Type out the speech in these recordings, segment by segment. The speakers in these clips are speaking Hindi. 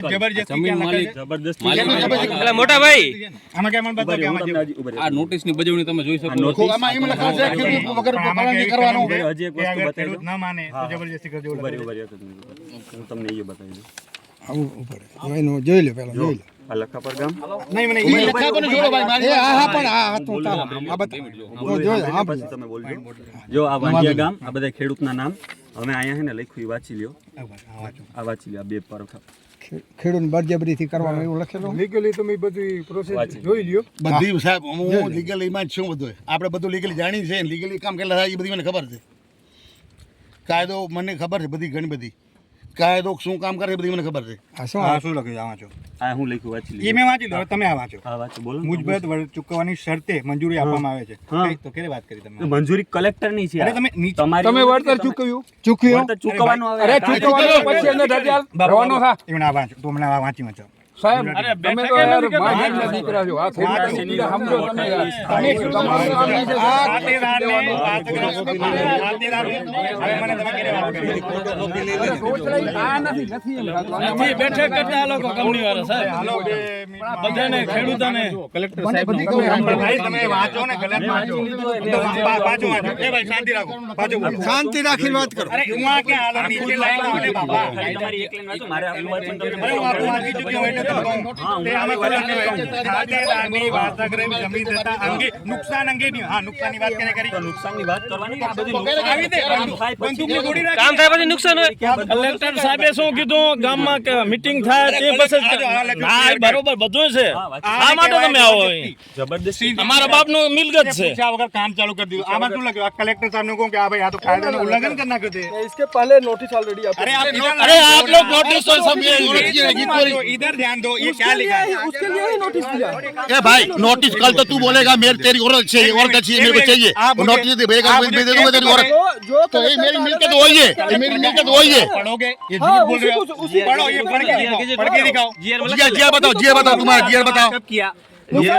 જબરજસ્તી જમીન માલિક જબરજસ્તી એટલે મોટા ભાઈ આમાં કેમ બતાવો કે આમાં આ નોટિસ ની બજવણી તમે જોઈ શકો છો આમાં એમ લખા છે કે વગર પરવાનગી કરવાનો હજી એક વસ્તુ બતાવી દો ના માને તો જબરજસ્તી કરજો હું તમને એ બતાવી દઉં આવું ઉપર એનો જોઈ લે પહેલા જોઈ લે આ લખાપર ગામ નહીં મને એ લખા પણ જોડો ભાઈ મારી આ પણ આ તો તારા આ બતા જોઈ હા પછી તમે બોલજો જો આ વાંડિયા ગામ આ બધા ખેડૂતના નામ અમે અહીંયા છે ને લખ્યું એ વાંચી લ્યો આ વાંચી લ્યો આ બે પારખા ખેડૂત બળજબરીથી કરવાનું એવું લખેલું લીગલી તમે બધી પ્રોસેસ જોઈ લ્યો બધી સાહેબ હું લીગલી માં જ છું બધું આપણે બધું લીગલી જાણી છે લીગલી કામ કેટલા થાય એ બધી મને ખબર છે કાયદો મને ખબર છે બધી ઘણી બધી કાયદો શું કામ કરે બધી મને ખબર છે આ શું લખ્યું છે આ વાંચો આ હું લખ્યું વાંચી એ લ્યો મેં વાંચી લો તમે આ વાંચો આ વાંચો બોલો મુજબત ચૂકવવાની શરતે મંજૂરી આપવામાં આવે છે તો કેરે વાત કરી તમે મંજૂરી કલેક્ટર ની છે અરે તમે તમારી વળતર ચૂકવ્યું વળતર ચૂકવવાનું આવે અરે ચૂકવવાનું પછી એને રજા ભરવાનો થા એમને આ વાંચો તો મને આ વાંચી વાંચો સાહેબ તમે તો યાર માહિતી દીકરા છો આ સમજો તમે બેઠક કરતા લોકો કંપની વાળા સાહેબ બધાને ખેડૂતોને કલેક્ટર સાહેબ ભાઈ તમે વાંચો ને ગલત વાંચો પાછો વાંચો એ ભાઈ શાંતિ રાખો પાછો બોલો શાંતિ રાખીને વાત કરો અરે ઉમાં કે હાલો નીચે લાઈન આવને બાબા તમારી એક લાઈન વાંચો મારે આટલું વાંચીને તમને અરે હું આપણું વાંચી ચૂક્યો હોય એટલે તમે તે આમાં કલમ ખાતેદારની વાર્તાગ્રહ જમીન થતા અંગે નુકસાન અંગેની હા નુકસાનની વાત કેને કરી નુકસાનની વાત કરવાની આ બધી આવી દે બંદૂકની ગોળી રાખી કામ થાય પછી નુકસાન હોય કલેક્ટર સાહેબે શું કીધું ગામમાં કે મીટિંગ થાય તે પછી હા બરોબર બધું છે આ માટે તમે આવો અહીં જબરદસ્તી અમારા બાપનું મિલકત છે પૂછ્યા વગર કામ ચાલુ કરી દીધું આમાં શું લખ્યું આ કલેક્ટર સાહેબ ને કહું કે આ ભાઈ આ તો કાયદાનું ઉલ્લંઘન કરી નાખ્યું છે इसके पहले नोटिस ऑलरेडी अरे आप अरे आप लोग नोटिस तो सब इधर ध्यान दो ये क्या लिखा है उसके लिए ही नोटिस दिया ए भाई नोटिस कल तो तू बोलेगा मेरी तेरी औरत चाहिए औरत चाहिए मेरे को चाहिए वो नोटिस दे भेजेगा मैं दे दूंगा तेरी औरत तो ये मेरी मिलकत वही है ये मेरी मिलकत वही है पढ़ोगे ये झूठ बोल रहे हो पढ़ो ये पढ़ के दिखाओ जिया बताओ जिया बताओ तुम्हारा जिया बताओ कब किया जिया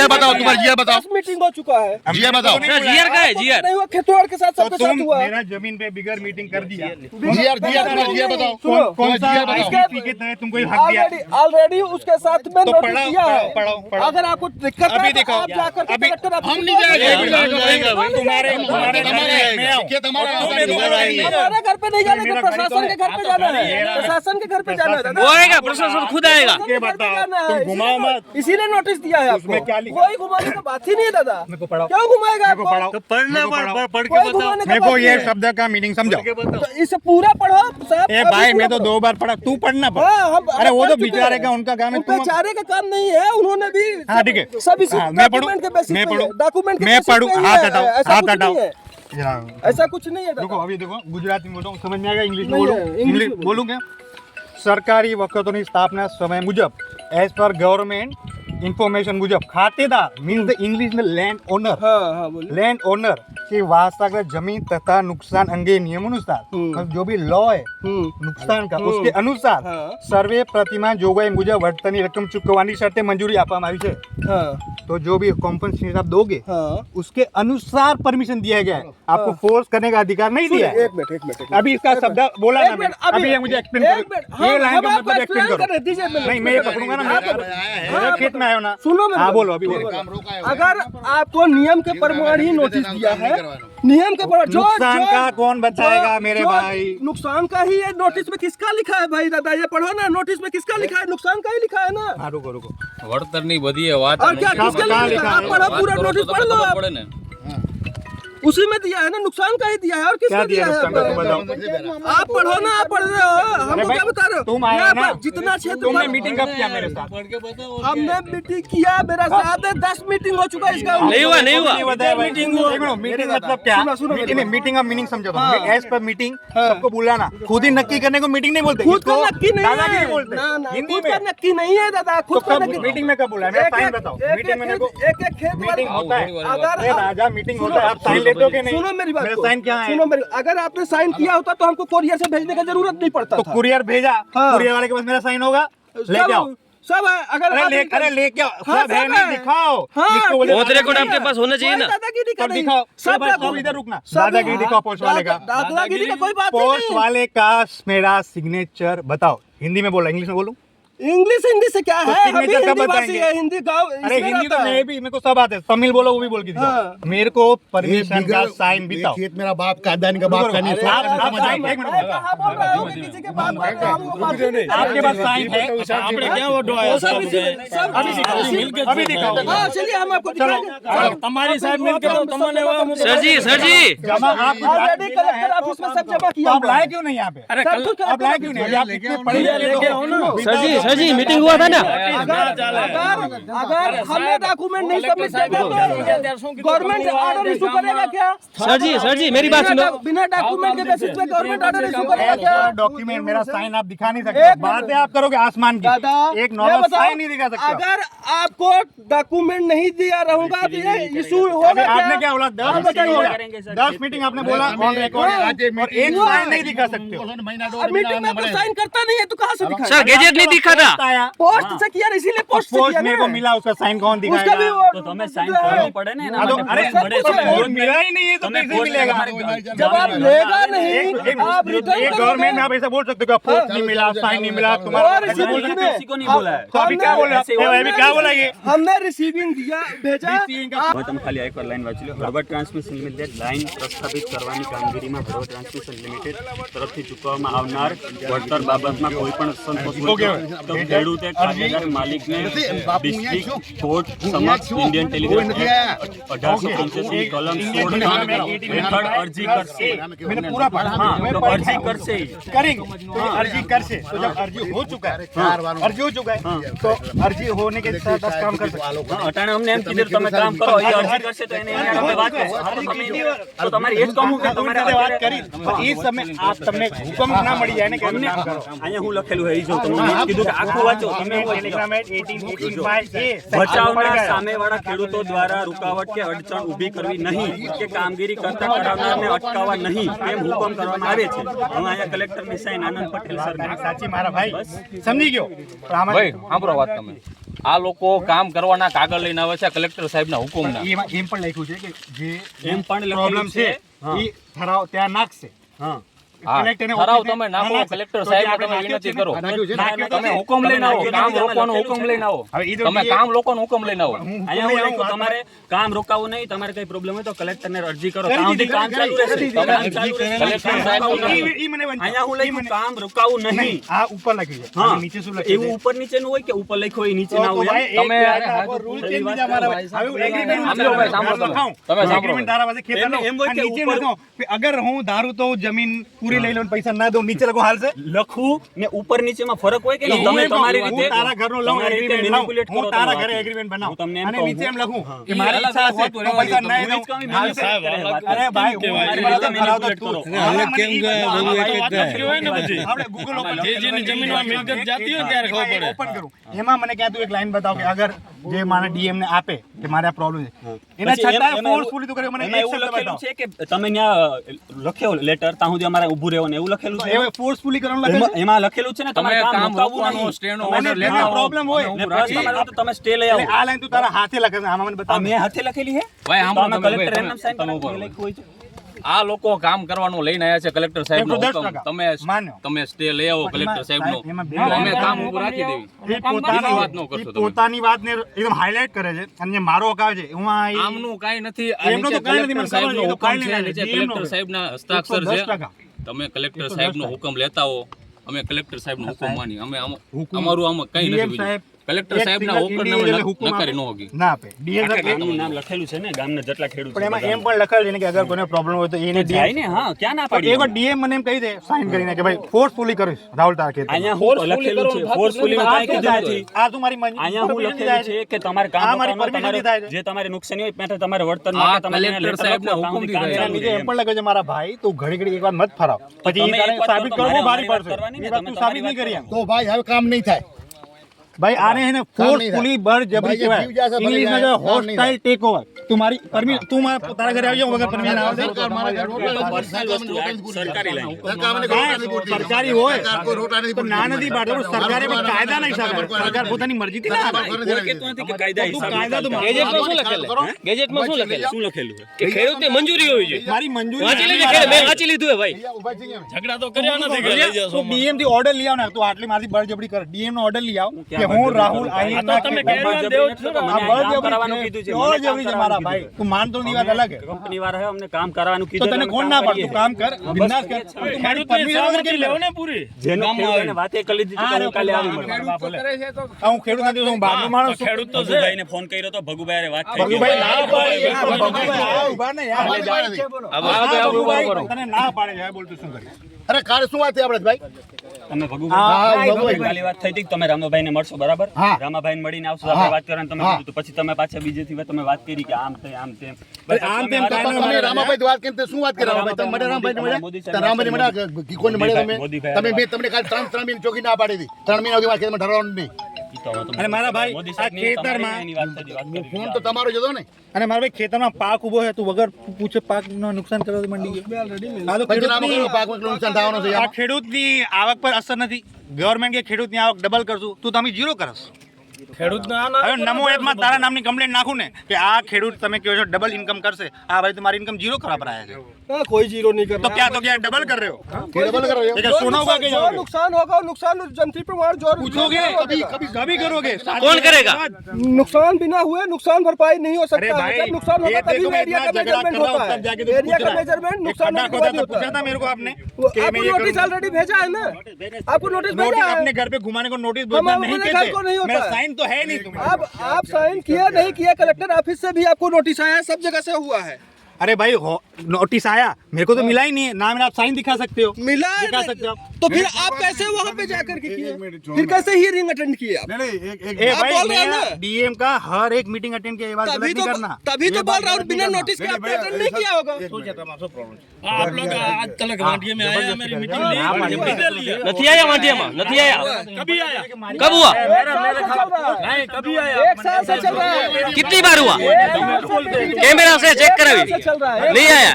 बताओ तुम्हारा जिया बताओ मीटिंग हो चुका है जिया बताओ जीआर का है जीआर नहीं हुआ खेतवाड़ के साथ तो सबके तुम साथ हुआ मेरा जमीन पे बिगर मीटिंग कर दिया जिया जिया तुम्हारा जिया बताओ कौन सा जिया बताओ के तहत तुमको ये हक दिया ऑलरेडी उसके साथ में तो नोटिस दिया है पढ़ो अगर आपको दिक्कत अभी है तो दिखाओ। आप जाकर के अभी कलेक्टर ऑफिस हम नहीं जाएंगे तुम्हारे हमारे घर पे नहीं जाने का प्रशासन के घर पे जाना है प्रशासन के घर पे जाना है वो आएगा प्रशासन खुद आएगा ये बताओ तुम घुमाओ मत इसीलिए नोटिस दिया है उसमें आपको क्या लिखा? कोई घुमाने की बात ही नहीं है दादा मेरे को पढ़ाओ क्यों घुमाएगा मेरे को आपको पढ़ाओ पढ़ना पढ़ के कोई बताओ घुमाने का मेरे को बात ये नहीं है। शब्द का मीनिंग समझाओ तो इसे पूरा पढ़ो साहब ए भाई मैं तो 2 बार पढ़ा तू पढ़ना पड़ हाँ, हम- अरे वो पढ़ तो चुके बेचारे हैं। का उनका काम है उनका बेचारे का काम नहीं है उन्होंने भी हाँ, ठीक है। सब इसी हाँ, मैं पढ़ूं? डॉक्यूमेंट के बेसिस मैं पे पढ़ूं? है, डॉक्यूमेंट के मैं बेसिस पढ़ूं? पे ही हाथ है, हटाओ, ऐसा हाथ कुछ हटाओ। नहीं है, ऐसा कुछ नहीं है देखो दादा अभी देखो गुजराती में बोलूं समझ में आएगा इंग्लिश में नहीं बोलूं है, इंग्लिश इंग्लिश में बोलूं क्या સરકારી વખતોની સ્થાપના સમય મુજબ એઝ પર ગવર્મેન્ટ ઇન્ફોર્મેશન મુજબ ખાતેદાર મીન્સ ધ इंग्लिश में लैंड ओनर हाँ हाँ बोलिए लैंड ओनर की वास्तविक जमीन तथा नुकसान अंगे नियमानुसार मतलब जो भी लॉ है नुकसान का उसके अनुसार हाँ। सर्वे प्रतिमा जोगवाई मुजब वर्तनी रकम चुकवવાની शर्ते मंजूरी આપવામાં આવી છે हाँ तो जो भी कॉम्पनसेशन आप दोगे हाँ उसके अनुसार परमिशन दिया गया है आपको फोर्स करने का अधिकार नहीं दिया है एक मिनट अभी इसका शब्द बोला ना मैंने अभी ये मुझे एक्सप्लेन एक मिनट, करो ये लाइन हम का आपको मतलब एक्सप्लेन explain करो कर दीजिए मिनट। नहीं मैं ये पकड़ूंगा ना हाँ, मेरे खेत में आयो ना सुनो मेरी हाँ बात। बोलो अभी बोलो अगर आपको नियम के प्रमाण ही नोटिस दिया है नियम के प्रमाण नुकसान का कौन बताएगा मेरे भाई नुकसान का ही ये नोटिस में किसका लिखा है भाई दादा ये पढ़ो ना नोटिस में किसका लिखा है नुकसान का ही लिखा है ना हाँ रुको रुको વળતરની બધી વાત और क्या किसका कहाँ लिखा लिखा है आप है? पढ़ो पूरा नोटिस पढ़ लो आप પડે ને उसी में दिया है ना नुकसान का ही दिया है और किसका क्या दिया दिया है नुकसान का तुम आपको? बताओ आप पढ़ो ना आप पढ़ रहे हो अरे हमको भाई, क्या बता रहे हो तुम आए यहाँ ना पर जितना क्षेत्र तुमने मीटिंग कब किया मेरे साथ हमने मीटिंग किया मेरा साथ है 10 मीटिंग हो चुका है इसका नहीं हुआ नहीं हुआ मीटिंग मीटिंग मतलब क्या सुनो मेरी बात। मीटिंग का मीनिंग समझो हाँ। एज पर मीटिंग सबको बुलाना खुद ही नक्की करने को मीटिंग नहीं बोलते खुद का इसको नक्की नहीं दादागिरी है बोलते ना ना हिंदी खुद में का नक्की नहीं है दादा तो खुद का कब नक्की मीटिंग में कब बोला है मेरा टाइम बताओ मीटिंग में मेरे को एक खेत मीटिंग होता है अगर अरे राजा मीटिंग होता है आप साइन लेते हो कि नहीं सुनो मेरी बात मेरा को। साइन क्या है सुनो मेरी अगर आपने साइन किया होता तो हमको कोरियर से भेजने की जरूरत नहीं पड़ता तो था कुरियर भेजा हाँ। कुरियर वाले के पास मेरा साइन होगा लेके आओ सब है अगर अरे आप लेके आओ हाँ, सब है सब नहीं है। दिखाओ हाँ, जिसको बोले वो तो रिकॉर्ड आपके पास होना चाहिए ना दादागिरी का तब नहीं दिखाओ सब सब दादा- इधर रुकना सब- दादागिरी दिखाओ पोस्ट वाले का दादागिरी का कोई बात ही पोस्ट नहीं वाले का मेरा सिग्नेचर बताओ हिंदी में बोला इंग्लिश में बोलूं इंग्लिश हिंदी से क्या तो है? अभी signature कब हिंदी भाषी बताएंगे? है, हिंदी गाँव अरे इसमें हिंदी तो रहता है। मैं भी, मेरे को सब आते हैं, तमिल बोलो वो भी बोल के दिखाओ। हाँ। मेरे को ये परमिशन का बिगड़- साइन ये बिताओ। खेत मेरा बाप का, अदानी का बाप का नहीं है। आप समझ साइन आएगा। एक मिनट मैं कहाँ बोल रहा हूँ कि किसी के बाप का काम वो बात नहीं कर आपके पास साइन है? આપણે ક્યાં વઢો આવ્યા सब સાહેબ इसी- છે? सब अभी दिखाओ, इसी- अभी दिखाओ। हाँ, चलिए हम आपको दिखाएंगे। તમારી સાહેબ મિલકે તો તમને सरजी जमा आप ऑलरेडी कलेक्टर ऑफिस में सब जमा तो किया आप हुआ लाए है। क्यों नहीं यहाँ पे? अरे सब कुछ आप लाए क्यों नहीं? अभी आप इतने पढ़े लिखे हो ना। सरजी मीटिंग हुआ था ना अगर हमें डॉक्यूमेंट नहीं सबमिट करते तो गवर्नमेंट ऑर्डर इशू करेगा क्या? सरजी मेरी बात सुनो बिना डॉक्यूमेंट के बेसिस पे गवर्नमेंट ऑर्डर इशू करेगा क्या? डॉक्यूमेंट मेरा साइन आप दिखा नहीं सकते, बातें आप करोगे आसमान की, दादा एक ये नॉर्मल बताओ, साइन नहीं दिखा सकते आप। अगर आपको डॉक्यूमेंट नहीं दिया रहूंगा तो ये इशू होगा अभी आपने क्या बोला? आप 10 बताइए। मीटिंग हो गया, 10 मीटिंग आपने बोला ऑन रिकॉर्ड, और एक साइन नहीं दिखा सकते हो। अब मीटिंग में तो साइन करता नहीं है तो कहाँ से दिखाएगा? सर गैजेट नहीं दिखा था आया पोस्ट से किया इसीलिए पोस्ट से पोस्ट किया मेरे को ना। मिला, उसका साइन कौन उसका भी दिखाएगा? वो તો તમે સાઈન કરવું પડે ને એના हाँ तो માટે अरे પોસ્ટ મળે तो છે पोस्ट मिला ही नहीं है तो તમે कैसे પોસ્ટ मिलेगा? जब आप लेगा नहीं आप रिटर्न एक गवर्नमेंट में आप ऐसा बोल सकते हो कि पोस्ट नहीं मिला, साइन नहीं मिला, तुम्हारा और ऐसा बोल सकते हो। किसी को नहीं बोला है तो अभी क्या बोल रहे हो? अभी क्या बोला ये? हमने रिसीविंग दिया भेजा હવે તમે ખાલી એકવાર લાઈન વાંચી લો. હળવદ ટ્રાન્સમિશન લિમિટેડ લાઈન પ્રસ્થાપિત કરવાની કામગીરીમાં હળવદ ટ્રાન્સમિશન લિમિટેડ તરફથી ચૂકવવામાં આવનાર વળતર બાબતમાં કોઈ પણ સંતોષ હોય તો ખેડૂતે ખાતેદાર માલિકને ડિસ્ટ્રિક્ટ કોર્ટ સમક્ષ ઇન્ડિયન ટેલિગ્રાફ એક્ટ 1885 કલમ 16 હેઠળ અરજી કરશે. मैंने पूरा पढ़ा, हाँ, मैं तो पढ़ अर्जी रहा हूँ। करसे ही करेंगे तो ये अर्जी कर से, तो जब अर्जी हो चुका है, अर्जी हो चुका है, तो अर्जी होने के साथ 10 काम कर सकते हैं। હા, અટાણે અમને એમ કીધું તમે કામ કરો એ અરજી કરશે તો એને એના આપણે વાત કરશું. હા, તો તમે તો તમારે એ જ કહું કે તમારે તમારે વાત અત્યારે કરી પણ એ સમય આપ તમને હુકમ ના મળી જાય ને કે અમને કામ કરો. અહીંયા હું લખેલું છે એ જો તમને મેં કીધું કે આખું વાંચો તમે હું ટેલિગ્રામ એટ 1885 એ બચાવનાર સામેવાળા ખેડૂતો દ્વારા રૂકાવટ કે અડચણ ઊભી કરવી નહીં કે કામગીરી કરતા કરાવનારને અટકાવવા નહીં એમ હુકમ કરવામાં આવે છે. હું અહીંયા કલેક્ટરની સાઈન આનંદ પટેલ સર સાચી મારા ભાઈ સમજી ગયો પણ આમાં ભાઈ સાંભળો વાત તમે આ લોકો કામ કરવાના કાગળ લઈને આવે છે કલેક્ટર સાહેબના હુકમના એમાં એમ પણ લખ્યું છે કે જે એમ પણ લખેલું પ્રોબ્લેમ છે હા. એ ઠરાવ ત્યાં નાખશે. હા હા કલેક્ટરને ઠરાવ ઓફિસને તમે નાખો નાખશે. કલેક્ટર તો જે સાહેબ આપણે તમે નાખ્યું વિનંતી છે કરો ને, નાખ્યું છે. તમે હુકમ લઈને આવો કામ રોકવાનો હુકમ લઈને આવો હવે એ તો તમે DA કામ લોકોનો હુકમ લઈને આવો હું અહીંયા હું લખ્યું તમારે કામ રોકાવું નહીં તમારે કઈ પ્રોબ્લેમ હોય તો કલેક્ટરને અરજી કરો કરી ત્યાં સુધી દીધી, કામ ચાલુ રહેશે કરી તમે દીધી. ચાલુ રહેશે. કલેક્ટર સાહેબ ઈ મને વંચાય. અહીંયા હું ઈ લખ્યું મને- કામ રોકાવું નહીં નહીં આ ઉપર લખ્યું છે હા અને નીચે શું લખ્યું એવું છે? ઉપર નીચેનું હોય કે ઉપર લખ્યું હોય નીચે તો ના હોય ભાઈ એમ? તમે- રૂલ ચેન્જ બીજા મારા ભાઈ. હવે હું agreement સાંભળો ભાઈ, સાંભળો તમે. લખાઉં. તમે સાંભળો agreement તારા પાસે ખેતરનો. એમ હોય કે અને નીચે ઉપર- લખાઉં કે અગર હું ધારું તો જમીન પૂરી લઈ લઉં ને પૈસા ના દઉં નીચે લખું હાલશે? લખવું ને ઉપર નીચેમાં ફરક હોય કે નહીં? હું તમે એમ કહું, તમારી હું રીતે તારા ઘરનો લઉં, તમારી રીતે agreement લાવું. manipulate કરો હું તારા તમે ઘરે વાત. agreement બનાવું. હું તમને એમ અને કહું. નીચે એમ લખું કે ઈ મારી અલગ ઈચ્છા હશે હોતું તો રહેવા પૈસા દો. ના હું જ દઉં. કહું, હાલશે. સાહેબ, અરે ભાઈ હું કહેવાય. મારી રીતે manipulate ધરાવતો કરો. તું. હવે મને ઈ કેમ બધું ગયું? આ બધું વાત એક જ હોય ને પછી. આપણે Google open જે જેની જમીનમાં મિલકત જાતી હોય ને ત્યારે ખબર પડે. ઓપન કરું એમાં મને ક્યાં તું એક લાઈન બતાવ કે અગર જે મારા ડીએમ ને આપે કે મારે આ પ્રોબ્લેમ છે એના પછી છતાં એમાં ફોર્સફુલી તું કરે મને એમાં એક એવું શબ્દ લખેલું બતાવ. છે કે તમે ત્યાં લખ્યો લેટર ત્યાં સુધી અમારે ઊભું રહેવાનું એવું લખેલું છે હવે ફોર્સફુલી કરવાનું લખેલું છે? એમાં લખેલું છે ને તમારે તમે કામ કામ રોકાવવું રોકવાનો નહીં. સ્ટેનો તમારે ઓર્ડર મને લેતા આવો. પ્રોબ્લેમ હોય ને પ્રશ્ન તમારે હોય તો તમે સ્ટે લઈ એટલે આવો આ લાઈન તું તારા હાથે લખે છે આમાં મને આ બતાવ. મેં હાથે લખેલી છે ભાઈ તો સાંભળો આમાં તમે, કલેક્ટર ભાઈ, એમનેમ સાઈન તમે કરવાનું ઉભા રહો. લખ્યું હોય છે. આ લોકો કામ કરવાનું લઈને આવ્યા છે કલેક્ટર સાહેબનો 110% હુકમ તમે માન્યો. તમે સ્ટે લઈ આવો કલેક્ટર સાહેબનો એમાં બે તો અમે વાત કામ ઊભું રાખી દેવી એ પોતાની વાત ન કરશો એ તમે. પોતાની વાતને એકદમ હાઇલાઇટ કરે છે અને જે મારો હક આવે છે હું આ આમનું કાંઈ નથી આ એમનું નીચે તો કાંઈ નથી, મને કલેક્ટર સાહેબનો ખબર છે, એ તો હુકમ કાંઈ છે નહીં નીચે DM નો કલેક્ટર હોય. સાહેબના હસ્તાક્ષર 110%. છે તમે કલેક્ટર સાહેબનો હુકમ લેતા હો અમે કલેક્ટર સાહેબનો હુકમ માની અમે અમારું આમાં કંઈ નથી DM બીજું સાહેબ કલેક્ટર એક સાહેબના single હુકમને individual અમે હુકમ નકારી ન આપે. હોગી ના આપે ડીએમ સાહેબ ગામનું નામ લખેલું છે ને ગામના જેટલા ખેડૂત પણ છે એમાં એમ પણ લખાયેલું છે ને કે અગર કોઈને પ્રોબ્લેમ હોય તો એને જાય DM ને હા ક્યાં ના પણ પાડી એકવાર ડીએમ મને એમ કહી દે સાઇન કરીને કે ભાઈ ફોર્સફુલી કરીશ રાહુલ તારા ખેતરમાં. અહીંયા હું લખેલું છે ફોર્સફુલી આ કાંઈ શું કીધું થાય છે? નથી આ તું મારી અહીંયા હું permission લખેલું થાય છે કે તમારે કામ આ મારી રોકવાનું, permission તમારે થાય છે. જે તમારે નુકસાની હોય ત્યાં તમારે વળતર આ માટે તમારે કલેક્ટર લેટર સાહેબના લખો, હુકમથી કામ થાય. એના ચાલુ નીચે રહે એમ પણ લખ્યું છે મારા ભાઈ તું ઘડી ઘડી એક વાર મત ફરાવ પછી તમે એ તારે એક વાત સાબિત કરો તો કરવું મારે ભારી વાત પડશે કરવાની ને, એ વાત તમે તું સાબિત તમારી નહીં કરી વાત એમ. તો ભાઈ હવે કામ નહીં થાય भाई आ रहे हैं ना काम नहीं फोर्सफुली बળજબરી भाई, ये કહેવાય जीव जैसा इंग्लिश में बनेगा, जो काम नहीं હોસ્ટાઇલ ટેક ઓવર तुम्हारी परमिशन तुम तारा घरे आवियो वगैरह परमिशन આવે છે सरकार मारा घर रोटला नहीं पूछती, સરકારી લાઈન सरकार मैंने रोटला नहीं पूछती। સરકારી હોય सरकार को रोटला नहीं તો ના નથી પાડતો પણ સરકારે પણ કાયદાના હિસાબે સરકાર પોતાની મરજીથી ના આવે કોઈ કહેતું નથી કે કાયદા હિસાબે કાયદા તો ચાલતા. ગેજેટમાં શું લખેલું ગેજેટમાં શું લખેલું શું લખેલું છે કે ખેડૂતને મંજૂરી હોવી જોઈએ મારી મંજૂરી વાંચી લીધી મેં વાંચી લીધું હે ભાઈ उभा चाहिए हमें। ઝઘડા તો કર્યા નથી કે લઈ જશો ડીએમ થી ઓર્ડર લઈ આવ ને તો આટલી મારી બળજબરી કર ડીએમ નો ઓર્ડર લઈ આવ કે હું રાહુલ આહિર તો તમે કેરવાન દેવો જ છો ને. આ કામ કરવાનું બળજબરી કીધું છે, છે મને કામ બળજબરી છે કરવાનું મારા કીધું ભાઈ તું માનતો ની વાત અલગ હે કંપની વાળા અમને કામ કરવાનું તો કીધું તને એટલે કોણ અમે ના કામ પાડતું કરીએ. કામ કર બિંદાસ કર તું મારી ખેડૂતની પરમિશન વગર સહમતિ કેવી લેવો લેવો ને પૂરી જેનો ગામમાં ખેડૂતોને વાતે કરી લીધી છે કે હું કાલે આવી મળું. હું ખેડૂત નથી હું બહારનો માણસ છું ખેડૂત તો છે ભગુભાઈને ફોન કર્યો તો ભગુભાઈ હારે વાત થઈ ગઈ. ભગુભાઈ ના પાડે ભગુભાઈ આ ઉભા ને યાર ભગુભાઈ તને ના પાડે છે બોલ તું શું કરી अरे कार्य શું વાત છે આપણે ભાઈ તમે હા, ભગુભાઈ ભગુભાઈ. કાલે વાત થઈ હતી કે તમે રામાભાઈને મળશો બરાબર હા. રામાભાઈને મળીને આવશો આપણે વાત કરવાની તમે કીધું તો પછી તમે પાછા બીજેથી તમે વાત કરી કે આમ તેમ આમ તેમ આમ તેમ કાંઈ ન તમે રામાભાઈ વાત કેમ શું વાત કરી રામાભાઈ તમે મળ્યા રામાભાઈ મળ્યા રામાભાઈ મળ્યા કોને મળ્યા તમે તમે બે તમને કાલ 3 મહિના ચોકી ના પાડી હતી 3 મહિના સુધી વાત કરી ઠરવાનું નહીં અને મારા ભાઈ મોદી આ સાહેબની ખેતરમાં તમારી એની વાત થઈ હતી, વાત કરી. ફોન તો તમારો જ હતો ને અને મારા ભાઈ ખેતરમાં પાક ઉભો છે તું વગર પૂછે પાક નો નુકસાન કરવા મંડી ગયો આ તો પછી નામ ખેડૂતની- કરો પાકમાં કેટલું નુકસાન થવાનું છે આ ખેડૂતની આવક પર અસર નથી ગવર્મેન્ટ કે ખેડૂતની આવક ડબલ કરશું તું તમે જીરો કરસ ખેડૂતના હવે નમો એપમાં તારા નામની કમ્પ્લેન્ટ નાખું ને કે આ ખેડૂત તમે કહો છો ડબલ ઇન્કમ કરશે આ ભાઈ તમારી ઇન્કમ જીરો ખરાબ રહ્યા છે कोई जीरो नहीं तो क्या डबल कर रहे हो કે ડબલ કરો ये क्या सोना होगा क्या जो जाओगे? नुकसान होगा नुकसान जंत्री प्रमाण जो पूछोगे कभी करोगे कौन करेगा? नुकसान बिना हुए नुकसान भरपाई नहीं हो अरे सकता है भाई जब नुकसान ये होगा तभी देखो मैं एरिया इतना का झगड़ा मेजरमेंट कर रहा हूँ होता तब जाके है तो एरिया पूछ का रहा है। मेजरमेंट एक नुकसान खड्डा होने के खोदा बाद ही था होता पूछा है था मेरे को आपने वो कि मैं आपको ये नोटिस करूंगा। ऑलरेडी भेजा है ना आपको नोटिस भेजा नोटिस है अपने घर पे घुमाने को नोटिस हम भेजना अपने नहीं घर को नहीं कहते होता मेरा है। साइन तो है नहीं तुम्हें अब आप साइन किया नहीं किया कलेक्टर ऑफिस से भी आपको नोटिस आया है सब जगह से हुआ है अरे भाई नोटिस आया मेरे को तो मिला ही नहीं है ना मेरा आप साइन दिखा सकते हो मिला है दिखा नहीं। सकते हो तो फिर आप कैसे वहाँ पे जाकर के किए फिर कैसे हियरिंग अटेंड किए आप ए आप भाई बोल रहे हैं मैं ना? डीएम का हर एक मीटिंग अटेंड किया ये बात तभी गलत तो नहीं करना तभी तो ये बोल बात रहा हूँ गलत बिना नहीं नोटिस के आपने अटेंड नहीं किया होगा आप लोग आज तक वांटिया में आया मेरी मीटिंग ली कितने लिए नहीं आया वाटियाમાં નથી आया कभी आया कब हुआ नहीं कभी आया एक साल से चल रहा है कितनी बार हुआ कैमरा से चेक करावी चल रहा है नहीं आया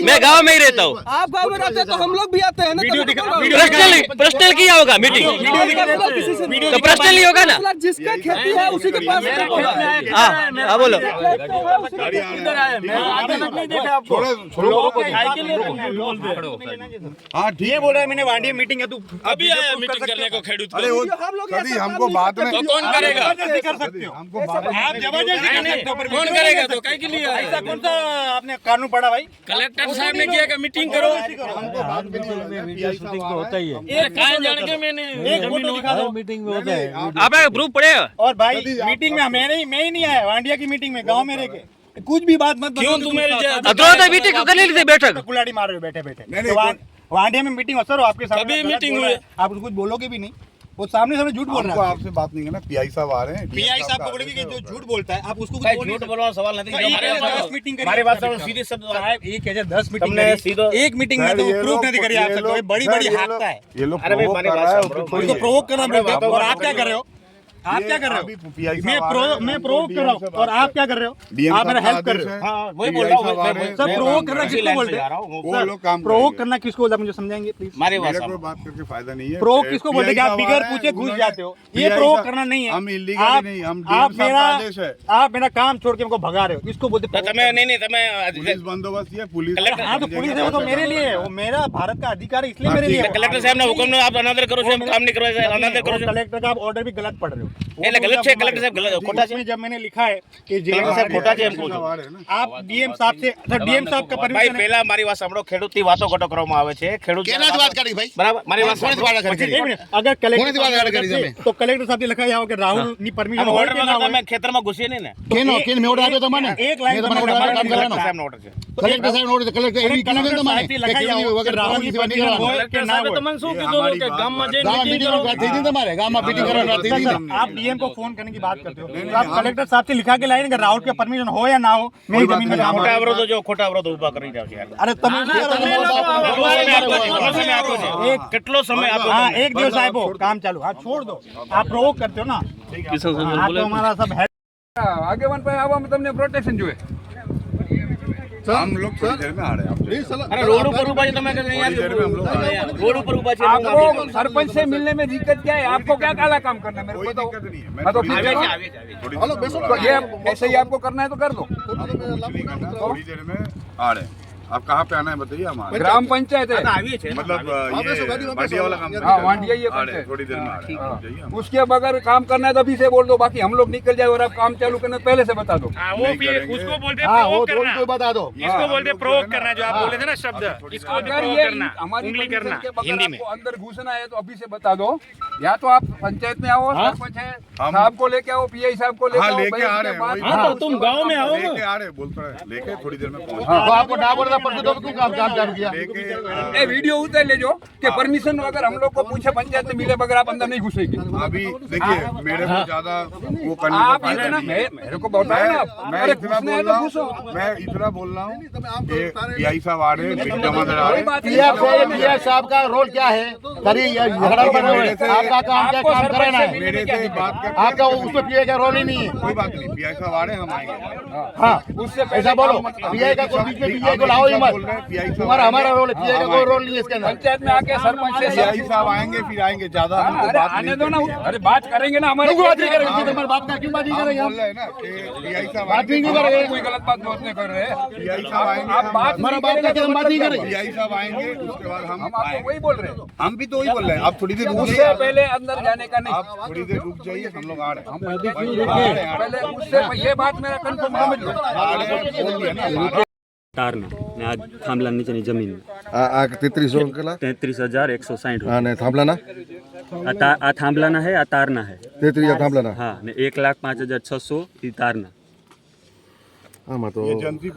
मैं गांव में ही रहता हूँ आप गाँव में रहते हैं तो हम लोग भी आते हैं ना वीडियो तभी तो दिखा- बोल वीडियो रहा हूँ। पर्सनल पर्सनल किया होगा मीटिंग किसी से नहीं। तो पर्सनल ही होगा ना मसला जिसका खेती है उसी के पास हाँ बोलो इधर आए मैं अचानक नहीं देखा आपको साइकिल ले तुम बोलते ये बोल रहा है मैंने वांडिया मीटिंग है तू अभी आया मीटिंग करने को खेडूत अरे वो हम लोग कभी हमको बाद में तो कौन करेगा जबरदस्ती कर सकते हो हमको बाद में आप जबरदस्ती कर सकते हो पर कौन मीटिंग करेगा नहीं तो कहीं के लिए आया? ऐसा कौन सा आपने कानून पढ़ा भाई कलेक्टर साहब ने किया कि मीटिंग करो हमको बाद में नहीं होता है। ये कहाँ जान के मैंने एक फोटो दिखा दो आप प्रूफ पड़े और भाई मीटिंग में मैं ही नहीं आया वांडिया की मीटिंग में गांव में रह के कुछ भी बात मत क्यों बताओ, तू मेरे तुम अतुरता मीटिंग कर ली थी बैठक कुलाड़ी मार रहे हो बैठे बैठे नहीं, तो वांडिया में मीटिंग हो सर आपके सामने कभी गलत मीटिंग बोल रहा है। हुई? आप कुछ बोलोगे भी नहीं वो सामने सामने झूठ बोल हमको रहा है आपसे बात नहीं करना पीआई साहब आ रहे हैं पीआई साहब पकड़ेगी कि जो झूठ बोलता है आप उसको कुछ बोल नहीं सकते। बोलवा सवाल नहीं तो एक है, 10 मीटिंग करी आपने सीधे शब्द साहब एक है 10 मीटिंग करी एक मीटिंग में तो प्रूफ नहीं करी आप सकते बड़ी बड़ी हाकता है ये लोग प्रोवोक कर रहा है उसको प्रोवोक करना पड़ता है और आप क्या कर रहे हो आप क्या कर रहे हो मैं प्रोवोक कर रहा हूँ और आप क्या कर रहे हो आप मेरा हेल्प कर रहे हो वही बोल रहा हूँ सर प्रोवोक करना किसको बोलते हैं वो लोग काम प्रोवोक करना किसको बोलता है मुझे समझाएंगे प्लीज मेरे को बात करके फायदा नहीं है प्रोवोक किसको बोलते हैं कि आप बिगर पूछे घुस जाते हो ये प्रोवोक करना नहीं है हम इलीगली नहीं हम आप डीएम साहब का आदेश है आप मेरा काम छोड़ के हमको भगा रहे हो इसको बोलते हैं provoke करना। पुलिस बंदोबस्त ये पुलिस हाँ तो पुलिस है वो तो मेरे लिए है वो मेरा भारत का अधिकार है इसलिए मेरे लिए है। कलेक्टर साहब ने हुक्म आप अनादर करो काम नहीं करो अनादर और कलेक्टर का आप ऑर्डर भी गलत पढ़ रहे हो એટલે ગલત છે કલેક્ટર સાહેબ ગલત ખોટા છે उसमें जब मैंने लिखा है कि जिला સાહેબ ખોટા છે એમ કહું છું आ रहे हैं ना आप डीएम साहब से सर डीएम साहब का ભાઈ परमिशन है પહેલા મારી વાત સાંભળો ખેડૂતની વાતો કટો કરવામાં આવે છે ખેડૂત केना बात करी भाई બરાબર મારી વાત કોની વાત સાંભળો करी एक मिनट अगर કોની વાત कलेक्टर કરી તમે? तो कलेक्टर साहब ने लिखा है कि राहुल ની પરમિશન આમ હોય ઓર્ડર કે ના વગર તમે હોય ખેતરમાં ઘૂસીએ નહીં ને કેનો કેન મેં ઓર્ડર આપ્યો તમને એક લાઈન મેં તમારો તમારે કામ કરવાનો કલેક્ટર સાહેબનો ઓર્ડર છે કલેક્ટર સાહેબ ઓર્ડર કલેક્ટર એવી કેમ કલેક્ટર તમારે સાહેબથી લખાઈ આવો કે રાહુલની પરમિશન હોય કે ના સાહેબે હોય તમને શું કીધું હતું કે ગામમાં જઈને ગામ meeting મીટિંગ કરો? વાત થઈ હતી તમારે ગામમાં મીટિંગ કરવાની વાત થઈ હતી ને? आप डीएम को फोन करने की बात करते हो तो आप कलेक्टर साहब से लिखा के लाए ना राउट के परमिशन हो या ना हो मेरी जमीन में काम ખોટા અવરોધો જો ખોટા અવરોધો ઊભા કરી રહ્યા છે अरे તમે કેટલો સમય આપો हाँ एक दिवस आए काम चालू हाँ छोड़ दो आप प्रोवोक करते हो ना हाँ तो हमारा सब है આગેવાન પાસે આવવામાં તમને પ્રોટેક્શન જોઈએ हम लोग थोड़ी देर में आ रहे हैं અરે રોડ ઉપર ઊભા છે તમે રોડ ઉપર ઊભા છે आपको सरपंच से मिलने में दिक्कत क्या है? आपको क्या काला काम करना है मेरे को बताओ। हाँ, तो फिर तो ये ऐसे ही आपको करना है तो कर दो। थोड़ी देर में आ रहे हैं आप कहाँ पे आना है बताइए हमारे ग्राम पंचायत है मतलब ये बाटिया वाला काम हाँ वांडिया ये आ रहे हैं पंचायत थोड़ी देर में आ रहे हैं आप जाइए हम उसके बगैर काम करना है तो अभी से बोल दो बाकी हम लोग निकल जाए और आप काम चालू करना है पहले से बता दो। नहीं करेंगे। उसको बोलते हाँ वो थोड़ी तो बता दो इसको बोलते प्रोवोक करना जो आप बोले थे ना शब्द इसको बोलते अगर प्रोवोक ये करना हमारी उंगली permission करना के बगैर हिंदी में आपको अंदर घुसना है तो अभी से बता दो या तो आप पंचायत में आओ सरपंच है हम- साहब को लेके आओ पीआई साहब को लेके हाँ आओ लेके भाई, आ उसके रहे हैं बाद वही- हाँ तो तुम गांव में आओ ना लेके आ रहे हैं बोलते रहे लेके थोड़ी देर में पहुंच तो आपको ना बोलना पड़ता तो क्यों काम चालू किया लेके ए वीडियो उतार ले जो कि परमिशन अगर हम लोग को पूछे पंचायत में मिले बगैर आप अंदर नहीं घुसेंगे। अभी देखिए मेरे को ज्यादा वो करने का आप फायदा इतना नहीं है। मेरे को बताओ ना मैं अरे इतना घुसना है बोल तो रहा हूँ घुसो। मैं इतना बोल रहा हूँ कि पीआई साहब आ रहे हैं बिल जमा करा रहे कोई हैं बात नहीं पीएम साहब का रोल क्या है करिए ये झगड़ा बना हुआ है आपका काम क्या आपको काम सरपंच कराना से है मेरे से बात कर आपका उसमें पीए का रोल ही नहीं है कोई बात नहीं पीआई साहब आ रहे हैं हम आएंगे हाँ उससे ऐसा बोलो पीए का कोई बीच में पीए को लाओ ही मत बोल रहे हैं पीआई साहब तुम्हारा हमारा रोल है पीए का कोई रोल नहीं है इसके अंदर पंचायत में आके सरपंच से पीआई साहब आएंगे फिर आएंगे ज्यादा हमको अरे बात आने नहीं दो ना अरे बात करेंगे ना हमारे क्यों बात नहीं करेंगे हमारे बाप का क्यों बात नहीं करेंगे बोल हम रहे हैं ना कि पीआई साहब बात नहीं क्यों हमारे करेंगे कोई गलत बात नोट नहीं कर रहे हैं पीआई साहब आएंगे आप बात हमारा बाप का क्या हम बात नहीं करेंगे पीआई साहब आएंगे उसके बाद हम हम आपको आएंगे वही बोल रहे हैं हम भी तो वही बोल रहे हैं आप थोड़ी देर रुक उससे जाइए पहले अंदर जाने का नहीं आप थोड़ी देर रुक जाइए हम लोग आ रहे हैं पहले उससे ये बात मेरा कंफर्म समझ लो आ रहे हैं बोल दिया ना તારના ને આ થાંભલા નીચેની જમીન આ 33 કેટલા 33,160 હા ને થાંભલાના આ થાંભલાના હે આ તારના હે 33 થાંભલાના હા ને 1,05,600 ઈ તારના આમાં તો ये जनती